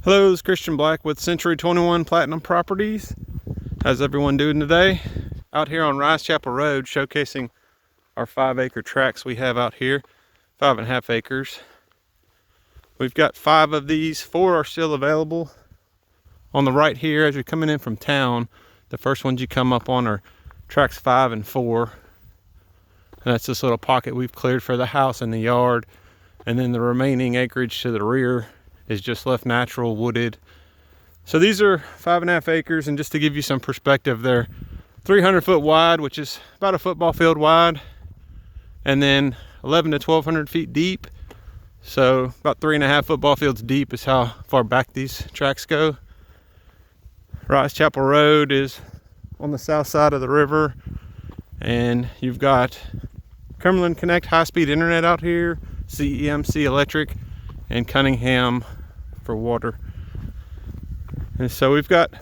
Hello, it's Christian Black with Century 21 Platinum Properties. How's everyone doing today? Out here on Rice Chapel Road, showcasing our 5-acre tracts we have out here, 5.5 acres. We've got 5 of these. 4 are still available. On the right here, as you're coming in from town, the first ones you come up on are tracts 5 and 4. And that's this little pocket we've cleared for the house and the yard. And then the remaining acreage to the rear is just left natural, wooded. So these are 5.5 acres, and just to give you some perspective, they're 300 foot wide, which is about a football field wide, and then 11 to 1,200 feet deep. So about 3.5 football fields deep is how far back these tracts go. Rice Chapel Road is on the south side of the river, and you've got Cumberland Connect high-speed internet out here, CEMC Electric, and Cunningham for water. And so we've got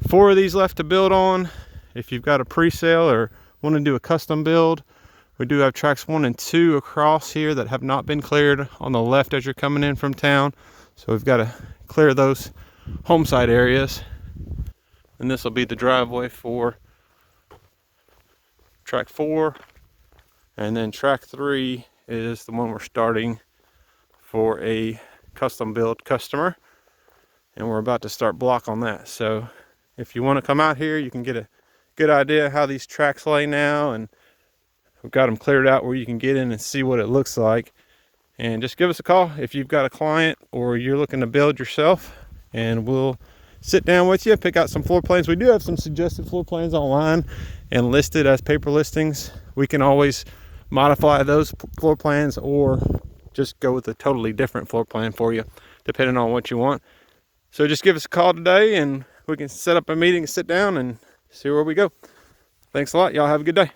4 of these left to build on. If you've got a pre-sale or want to do a custom build, we do have tracks 1 and 2 across here that have not been cleared on the left as you're coming in from town. So we've got to clear those home site areas. And this will be the driveway for track 4. And then track 3 is the one we're starting for a custom build customer, and we're about to start block on that. So if you want to come out here, you can get a good idea how these tracks lay now, and we've got them cleared out where you can get in and see what it looks like. And just give us a call if you've got a client or you're looking to build yourself, and we'll sit down with you, pick out some floor plans. We do have some suggested floor plans online and listed as paper listings. We can always modify those floor plans or just go with a totally different floor plan for you, depending on what you want. So just give us a call today, and we can set up a meeting and sit down and see where we go. Thanks a lot. Y'all have a good day.